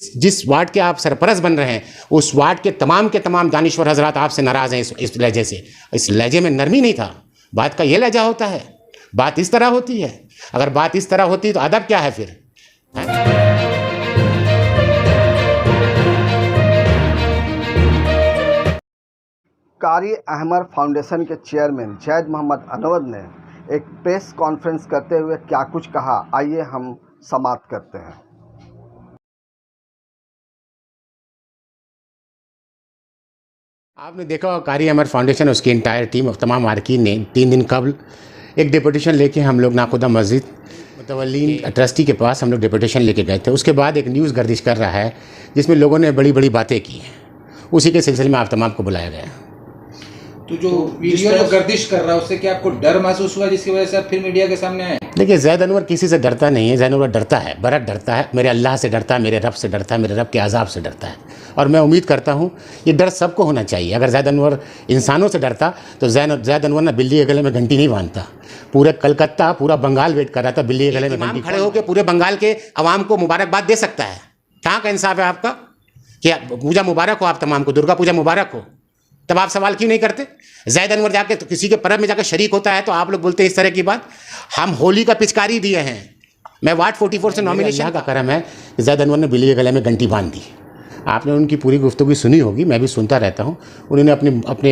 जिस वार्ड के आप सरपरस्त बन रहे हैं उस वार्ड के तमाम दानिश्वर हजरात आपसे नाराज़ हैं इस लहजे से। इस लहजे में नरमी नहीं था। बात का ये लहजा होता है, बात इस तरह होती है। अगर बात इस तरह होती तो अदब क्या है फिर? कारी अहमद फाउंडेशन के चेयरमैन जैद मोहम्मद अनवर ने एक प्रेस कॉन्फ्रेंस करते हुए क्या कुछ कहा, आइए हम समाप्त करते हैं। आपने देखा कारी अहमद फाउंडेशन उसकी इंटायर टीम और तमाम अरकान ने 3 दिन कबल एक डिपुटेशन लेके हम लोग नाखुदा मस्जिद मुतवल्लिन ट्रस्टी के पास हम लोग डिपुटेशन लेके गए थे। उसके बाद एक न्यूज़ गर्दिश कर रहा है जिसमें लोगों ने बड़ी बड़ी बातें की हैं। उसी के सिलसिले में आप तमाम को बुलाया गया। तो जो वीडियो जो गर्दिश कर रहा है उससे क्या आपको डर महसूस हुआ जिसकी वजह से आप फिर मीडिया के सामने आए? देखिए, जैद अनवर किसी से डरता नहीं है। जैद अनवर डरता है, बरक डरता है, मेरे अल्लाह से डरता है, मेरे रब से डरता है, मेरे रब के अज़ाब से डरता है। और मैं उम्मीद करता हूँ ये डर सबको होना चाहिए। अगर जैद अनवर इंसानों से डरता तो जैद अनवर ना बिल्ली के गले में घंटी नहीं बांधता। पूरे कलकत्ता, पूरा बंगाल वेट कर रहा था बिल्ली के गले में घंटी। खड़े होकर पूरे बंगाल के अवाम को मुबारकबाद दे सकता है। कहाँ का इंसाफ है आपका? क्या पूजा मुबारक हो आप तमाम को, दुर्गा पूजा मुबारक हो, तब आप सवाल क्यों नहीं करते? जैद अनवर जाके तो किसी के पर्व में जाकर शरीक होता है तो आप लोग बोलते हैं इस तरह की बात। हम होली का पिचकारी दिए हैं। मैं वार्ड 44 से नॉमिनेशन का करम है कि जैद अनवर ने बिल्ली के गले में घंटी बांध दी। आपने उनकी पूरी गुफ्तगू सुनी होगी, मैं भी सुनता रहता हूँ। उन्होंने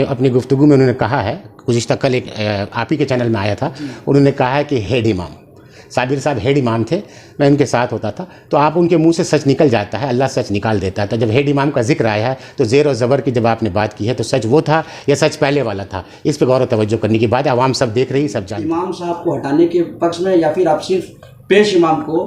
अपनी गुफ्तगू में उन्होंने कहा है, गुज़िश्ता कल एक आप ही के चैनल में आया था, उन्होंने कहा है कि हेड इमाम साबिर साहब हेड इमाम थे, मैं उनके साथ होता था। तो आप उनके मुंह से सच निकल जाता है, अल्लाह सच निकाल देता है। तो जब हेड इमाम का जिक्र आया है तो ज़ेर और ज़बर की जब आपने बात की है तो सच वो था या सच पहले वाला था, इस पर गौर तवज्जो करने की बात है। आवाम सब देख रही, सब जान। इमाम साहब को हटाने के पक्ष में या फिर आप सिर्फ पेश इमाम को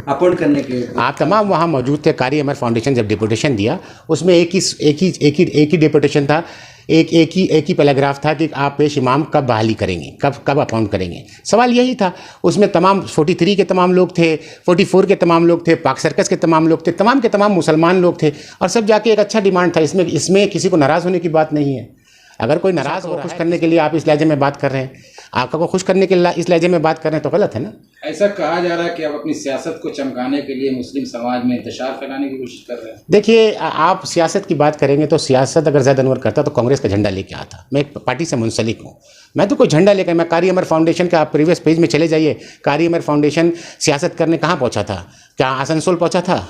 अपॉइंट करने के? आप तमाम वहाँ मौजूद थे। कारी अहमद फाउंडेशन जब डिपुटेशन दिया उसमें एक ही डिपुटेशन था, एक ही पैराग्राफ था कि आप पेश इमाम कब बहाली करेंगे, कब अपॉइंट करेंगे। सवाल यही था। उसमें तमाम 43 के तमाम लोग थे, 44 के तमाम लोग थे, पाक सर्कस के तमाम लोग थे, तमाम के तमाम मुसलमान लोग थे और सब जाके एक अच्छा डिमांड था। इसमें किसी को नाराज़ होने की बात नहीं है। अगर कोई नाराज़ हो रहा है, खुश करने के लिए आप इस लहजे में बात कर रहे हैं, आपका को खुश करने के लिए इस लहजे में बात कर रहे हैं तो गलत है ना। ऐसा कहा जा रहा है कि आप अपनी सियासत को चमकाने के लिए मुस्लिम समाज में इंतशार फैलाने की कोशिश कर रहे हैं। देखिए, आप सियासत की बात करेंगे तो सियासत अगर जैद अनवर करता तो कांग्रेस का झंडा लेके आता। मैं एक पार्टी से मुंसलिक हूँ, मैं तो कोई झंडा लेकर, मैं कारी अमर फाउंडेशन का आप प्रीवियस पेज में चले जाइए। कारी अमर फाउंडेशन सियासत करने कहाँ पहुँचा था? क्या आसनसोल पहुँचा था?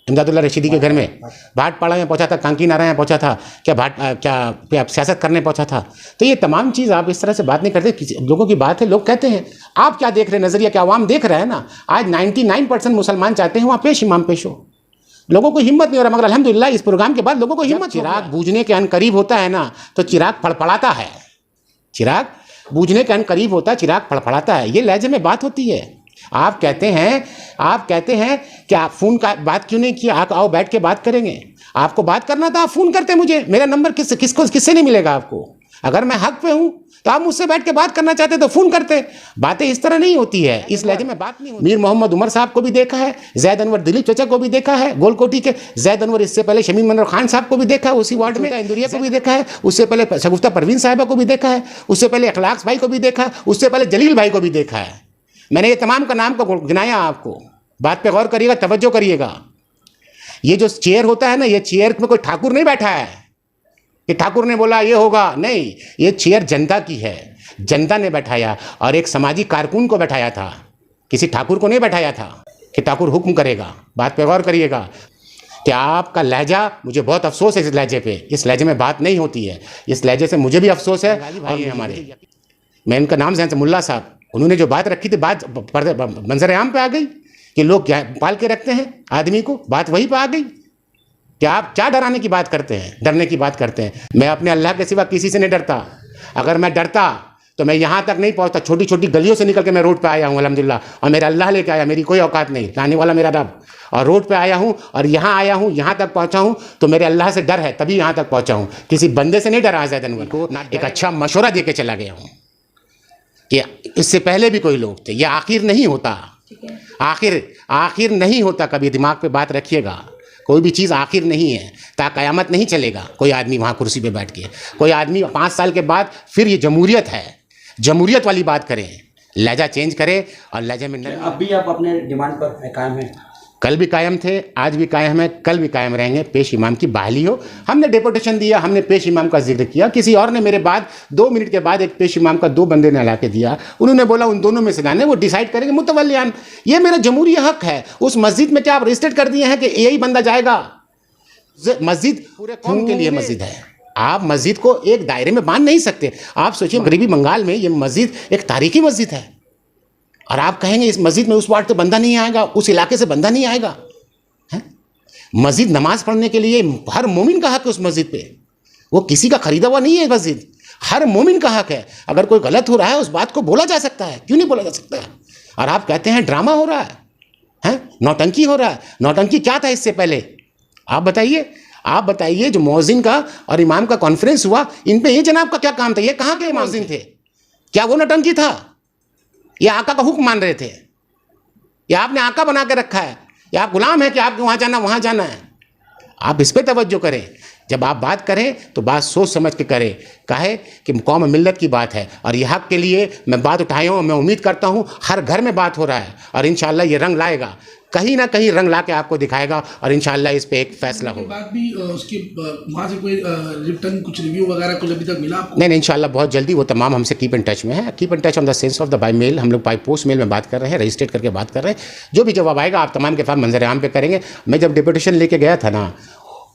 इमदादुल्ला रशीदी के घर में? भाटपाड़ा में पहुंचा था? कांकी नारा में पहुंचा था? क्या सियासत करने पहुंचा था? तो ये तमाम चीज़ आप इस तरह से बात नहीं करते। लोगों की बात है, लोग कहते हैं। आप क्या देख रहे हैं? नज़रिया क्या आवाम देख रहा है ना। आज 99% मुसलमान चाहते हैं वहाँ पेश इमाम पेश हो। लोगों को हिम्मत नहीं हो रहा, मगर अल्हम्दुलिल्लाह इस प्रोग्राम के बाद लोगों को हिम्मत। चिराग बूझने के अनकरीब होता है ना तो चिराग फड़फड़ाता है। चिराग बूझने के अनकरीब होता है, चिराग फड़फड़ाता है। ये लहजे में बात होती है। आप कहते हैं कि आप फ़ोन का बात क्यों नहीं किया? आप आओ बैठ के बात करेंगे। आपको बात करना था, आप फ़ोन करते मुझे। मेरा नंबर किससे नहीं मिलेगा आपको? अगर मैं हक पे हूँ तो आप मुझसे बैठ के बात करना चाहते तो फ़ोन करते। बातें इस तरह नहीं होती है, इस लहजे में बात नहीं होती। मीर मोहम्मद उमर साहब को भी देखा है, जैद अनवर दिलीप चचा को भी देखा है, गोलकोटी के जैद अनवर, इससे पहले शमीम मनोर खान साहब को भी देखा है उसी वार्ड में, इंदुरिया को भी देखा है, उससे पहले शगुफ्ता परवीन साहिबा को भी देखा है, उससे पहले अखलाक भाई को भी देखा है, उससे पहले जलील भाई को भी देखा है। मैंने ये तमाम का नाम को गिनाया आपको। बात पे गौर करिएगा, तवज्जो करिएगा। ये जो चेयर होता है ना, ये चेयर में कोई ठाकुर नहीं बैठा है कि ठाकुर ने बोला ये होगा, नहीं। ये चेयर जनता की है, जनता ने बैठाया और एक सामाजिक कारकुन को बैठाया था, किसी ठाकुर को नहीं बैठाया था कि ठाकुर हुक्म करेगा। बात पे गौर करिएगा कि आपका लहजा, मुझे बहुत अफसोस है इस लहजे पे। इस लहजे में बात नहीं होती है, इस लहजे से मुझे भी अफसोस है। भाई हमारे, मैं इनका नाम जैन से मुल्ला साहब, उन्होंने जो बात रखी थी, बात मंजर आम पे आ गई कि लोग क्या पाल के रखते हैं आदमी को, बात वहीं पे आ गई कि आप क्या डराने की बात करते हैं, डरने की बात करते हैं। मैं अपने अल्लाह के सिवा किसी से नहीं डरता। अगर मैं डरता तो मैं यहाँ तक नहीं पहुँचता। छोटी छोटी गलियों से निकल के मैं रोड पे आया हूँ अल्हम्दुलिल्लाह, और मेरा अल्लाह लेके आया। मेरी कोई औकात नहीं, लाने वाला मेरा रब। और रोड पे आया हूँ और यहाँ आया हूँ, यहाँ तक पहुँचा हूँ तो मेरे अल्लाह से डर है, तभी यहाँ तक पहुँचा हूँ। किसी बंदे से नहीं डरा जैद अनवर को। एक अच्छा मशवरा दे के चला गया हूँ कि इससे पहले भी कोई लोग थे। ये आखिर नहीं होता, आखिर नहीं होता। कभी दिमाग पे बात रखिएगा, कोई भी चीज़ आखिर नहीं है। ता क़यामत नहीं चलेगा कोई आदमी वहाँ कुर्सी पे बैठ के। कोई आदमी 5 साल के बाद फिर ये जमहूरियत है, जमहूरियत वाली बात करें, लहजा चेंज करें और लहजे में अब भी आप अपने डिमांड पर कायम हैं? कल भी कायम थे, आज भी कायम है, कल भी कायम रहेंगे। पेश इमाम की बहाली हो। हमने डेपुटेशन दिया, हमने पेश इमाम का जिक्र किया। किसी और ने मेरे बाद 2 मिनट के बाद एक पेश इमाम का 2 बंदे ने ला के दिया। उन्होंने बोला उन दोनों में से लाने, वो डिसाइड करेंगे मुतवल्लियान। ये मेरा जमहूरी हक है। उस मस्जिद में क्या आप रजिस्टर कर दिए हैं कि यही बंदा जाएगा? मस्जिद पूरे कौम के लिए मस्जिद है। आप मस्जिद को एक दायरे में बांध नहीं सकते। आप सोचिए मगरबी बंगाल में ये मस्जिद एक तारीखी मस्जिद है, और आप कहेंगे इस मस्जिद में उस वार्ड से बंदा नहीं आएगा, उस इलाके से बंदा नहीं आएगा। है? मस्जिद नमाज पढ़ने के लिए हर मोमिन का हक है उस मस्जिद पे। वो किसी का खरीदा हुआ नहीं है मस्जिद, हर मोमिन का हक है। अगर कोई गलत हो रहा है उस बात को बोला जा सकता है, क्यों नहीं बोला जा सकता है? और आप कहते हैं ड्रामा हो रहा है, नौटंकी हो रहा है। नौटंकी क्या था इससे पहले? आप बताइए जो मौजिन का और इमाम का कॉन्फ्रेंस हुआ, इन पे ये जनाब का क्या काम था? ये कहाँ के मौजिन थे? क्या वो नौटंकी था? या आका का हुक्म मान रहे थे? या आपने आका बना के रखा है? या आप गुलाम हैं कि आपको वहाँ जाना है? आप इस पर तवज्जो करें। जब आप बात करें तो बात सोच समझ के करें। काहे कि कौम मिल्लत की बात है, और यह हक़ के लिए मैं बात उठाया हूँ। मैं उम्मीद करता हूँ हर घर में बात हो रहा है, और इंशाअल्लाह ये रंग लाएगा, कहीं ना कहीं रंग ला के आपको दिखाएगा, और इंशाअल्लाह इस पे एक फैसला होगा। बात भी उसकी वहाँ से कोई रिटर्न कुछ रिव्यू वगैरह कुछ अभी तक मिला आपको? नहीं, इंशाअल्लाह बहुत जल्दी वो तमाम हमसे कीप इन टच में है। Keep in touch on the sense of the by mail. हम लोग बाई पोस्ट मेल में बात कर रहे हैं, रजिस्ट्रेट करके बात कर रहे हैं। जो भी जवाब आएगा आप तमाम के साथ मंजर आम पे करेंगे। मैं जब डेपुटेशन लेके गया था ना,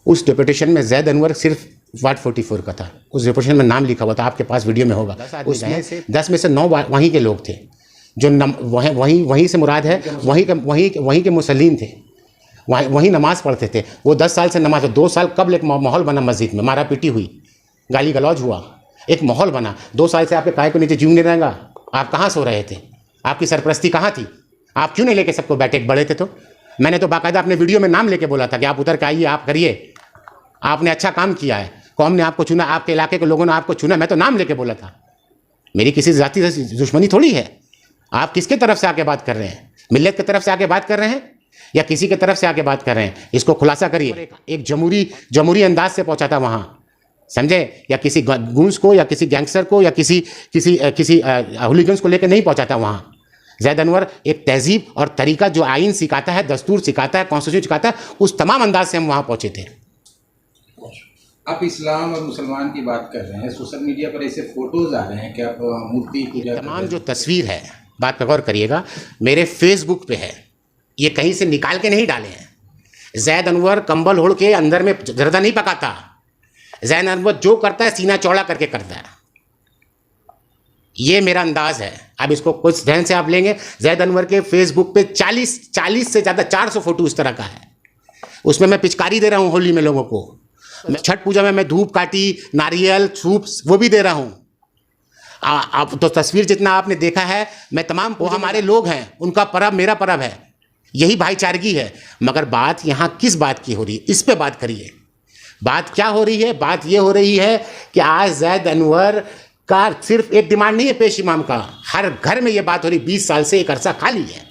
उस डेपुटेशन में जैद अनवर सिर्फ वार्ड 44 का था। उस डेपुटेशन में नाम लिखा हुआ था, आपके पास वीडियो में होगा। 10 में से 9 वहीं के लोग थे, जो वहीं से मुराद है, वहीं के मुसल्लीन थे, वहीं नमाज़ पढ़ते थे। वो 10 साल से नमाज, 2 साल कबल एक माहौल बना मस्जिद में, मारा पीटी हुई, गाली गलौज हुआ, एक माहौल बना। 2 साल से आपके काय को नीचे जीव नहीं रहेगा। आप कहाँ सो रहे थे? आपकी सरपरस्ती कहाँ थी? आप क्यों नहीं लेके सबको बैठे? बड़े थे तो मैंने तो बाकायदा अपने वीडियो में नाम लेके बोला था कि आप उतर के आइए, आप करिए। आपने अच्छा काम किया है, कौम ने आपको चुना, आपके इलाके के लोगों ने आपको चुना। मैं तो नाम लेके बोला था। मेरी किसी जाति से दुश्मनी थोड़ी है। आप किसके तरफ से आके बात कर रहे हैं? मिल्लत की तरफ से आके बात कर रहे हैं या किसी की तरफ से आके बात कर रहे हैं? इसको खुलासा करिए। एक जमहूरी अंदाज से पहुंचा था वहाँ, समझे? या किसी गूंज को या किसी गैंगस्टर को या किसी हुलिगन्स को लेकर नहीं पहुंचा था वहाँ। जैद अनवर एक तहजीब और तरीका जो आइन सिखाता है, दस्तूर सिखाता है, कॉन्स्टिट्यूशन सिखाता है, उस तमाम अंदाज से हम वहाँ पहुँचे थे। आप इस्लाम और मुसलमान की बात कर रहे हैं, सोशल मीडिया पर ऐसे फोटोज आ रहे हैं कि आप मूर्ति पूजा तमाम जो तस्वीर है, बात पे गौर करिएगा, मेरे फेसबुक पे है, ये कहीं से निकाल के नहीं डाले हैं। जैद अनवर कंबल ओढ़ के अंदर में जर्दा नहीं पकाता। जैद अनवर जो करता है सीना चौड़ा करके करता है। ये मेरा अंदाज है। अब इसको कुछ ध्यान से आप लेंगे। जैद अनवर के फेसबुक पे 40 से ज़्यादा 400 फोटो इस तरह का है। उसमें मैं पिचकारी दे रहा हूँ होली में लोगों को। मैं छठ पूजा में मैं धूप काटी, नारियल, सूप वो भी दे रहा हूँ। आप तो तस्वीर जितना आपने देखा है, मैं तमाम वो हमारे लोग हैं, उनका पर्व मेरा पर्व है, यही भाईचारगी है। मगर बात यहाँ किस बात की हो रही है? इस पे बात करिए। बात क्या हो रही है? बात ये हो रही है कि आज जैद अनवर का सिर्फ एक डिमांड नहीं है पेश इमाम का, हर घर में ये बात हो रही। 20 साल से एक अरसा खाली है,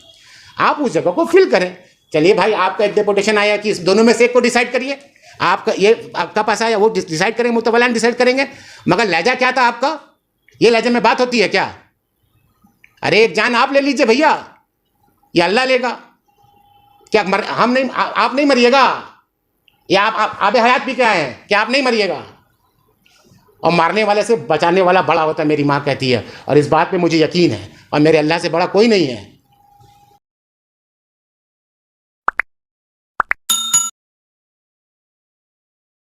आप उस जगह को फिल करें। चलिए भाई, आपका एक डेपुटेशन आया कि इस दोनों में से एक को डिसाइड करिए। आपका ये आपका पास आया, वो डिसाइड करेंगे, मुतवल्लियान डिसाइड करेंगे। मगर लहजा क्या था आपका? ये लहजे में बात होती है क्या? अरे एक जान आप ले लीजिए भैया, या अल्लाह लेगा क्या? हम नहीं, आप नहीं मरिएगा, या आप आबे हयात भी क्या है कि आप नहीं मरिएगा? और मारने वाले से बचाने वाला बड़ा होता है, मेरी माँ कहती है, और इस बात पे मुझे यकीन है, और मेरे अल्लाह से बड़ा कोई नहीं है।